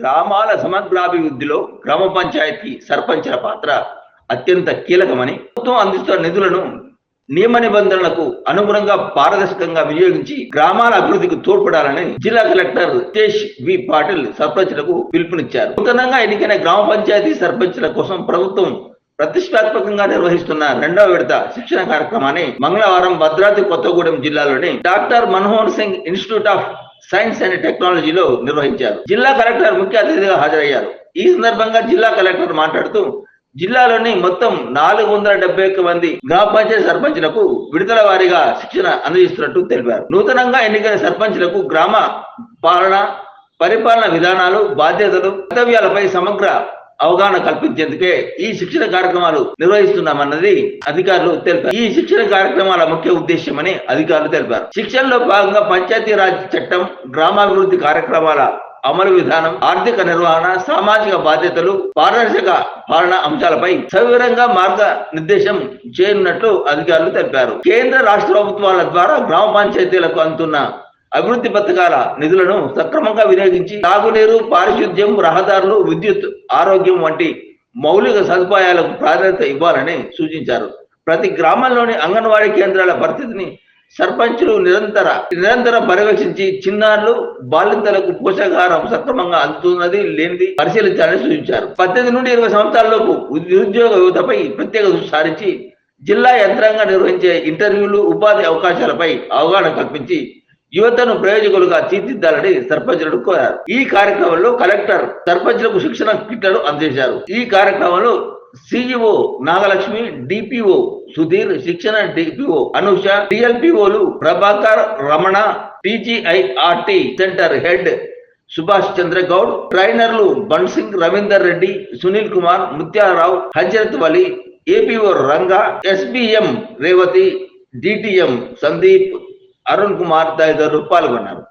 గ్రామాల సమగ్రాభివృద్ధిలో గ్రామ పంచాయతీ సర్పంచ్ల పాత్ర అత్యంత కీలకమని, ప్రభుత్వం అందిస్తున్న నిధులను నియమ నిబంధనలకు అనుగుణంగా పారదర్శకంగా వినియోగించి గ్రామాల అభివృద్ధికి తోడ్పడాలని జిల్లా కలెక్టర్ రితేష్ వి పాటిల్ సర్పంచ్లకు పిలుపునిచ్చారు. నూతనంగా ఎన్నికైన గ్రామ పంచాయతీ సర్పంచ్ల కోసం ప్రభుత్వం ప్రతిష్టాత్మకంగా నిర్వహిస్తున్న రెండవ విడత శిక్షణ కార్యక్రమాన్ని మంగళవారం భద్రాద్రి కొత్తగూడెం జిల్లాలోని doctor Manmohan Singh institute of science and టెక్నాలజీలో నిర్వహించారు. జిల్లా కలెక్టర్ ముఖ్య అతిథిగా హాజరయ్యారు. ఈ సందర్భంగా జిల్లా కలెక్టర్ మాట్లాడుతూ జిల్లాలోని మొత్తం 471 మంది గ్రామ పంచాయతీ సర్పంచ్లకు విడతల వారీగా శిక్షణ అందజేస్తున్నట్టు తెలిపారు. నూతనంగా ఎన్నికైన సర్పంచ్లకు గ్రామ పరిపాలన విధానాలు, బాధ్యతలు, కర్తవ్యాలపై సమగ్ర అవగాహన కల్పించేందుకే ఈ శిక్షణ కార్యక్రమాలు నిర్వహిస్తున్నామన్నది అధికారులు తెలిపారు. ఈ శిక్షణ కార్యక్రమాల ముఖ్య ఉద్దేశమని అధికారులు తెలిపారు. శిక్షణలో భాగంగా పంచాయతీరాజ్ చట్టం, గ్రామాభివృద్ధి కార్యక్రమాల అమలు విధానం, ఆర్థిక నిర్వహణ, సామాజిక బాధ్యతలు, పారదర్శక పాలన అంశాలపై సవివరంగా మార్గనిర్దేశం చేయనున్నట్లు అధికారులు తెలిపారు. కేంద్ర రాష్ట్ర ప్రభుత్వాల ద్వారా గ్రామ పంచాయతీలకు అందుతున్న అభివృద్ధి పథకాల నిధులను సక్రమంగా వినియోగించి తాగునీరు, పారిశుద్ధ్యం, రహదారులు, విద్యుత్, ఆరోగ్యం వంటి మౌలిక సదుపాయాలకు ప్రాధాన్యత ఇవ్వాలని సూచించారు. ప్రతి గ్రామంలోని అంగన్వాడీ కేంద్రాల పరిస్థితిని సర్పంచులు నిరంతరం పర్యవేక్షించి చిన్నారులు, బాలింతలకు పోషకాహారం సక్రమంగా అందుతున్నది లేనిది పరిశీలించాలని సూచించారు. 18 నుండి 20 సంవత్సరాలలోపు నిరుద్యోగ యువతపై ప్రత్యేక దృష్టి సారించి జిల్లా యంత్రాంగం నిర్వహించే ఇంటర్వ్యూలు, ఉపాధి అవకాశాలపై అవగాహన కల్పించి యువతను ప్రయోజకులుగా తీర్చిదిద్దాలని సర్పంచులను కోరారు. ఈ కార్యక్రమంలో కలెక్టర్ సర్పంచులకు శిక్షణ కిట్లను అందజేశారు. ఈ కార్యక్రమంలో సిఇఓ నాగలక్ష్మి, డిపిఓ సుధీర్, శిక్షణ డిపిఓ అనూష, డిఎల్పిఓలు Prabhakar, Ramana, TGIRT centre head Subhash Chandra Goud, ట్రైనర్లు Bansingh, Ravinder Reddy, Sunil Kumar, Mutyalarao, Hazrat Vali, APO Ranga, SBM Revathi, DTM Sandeep, Arun Kumar తదితరులు పాల్గొన్నారు.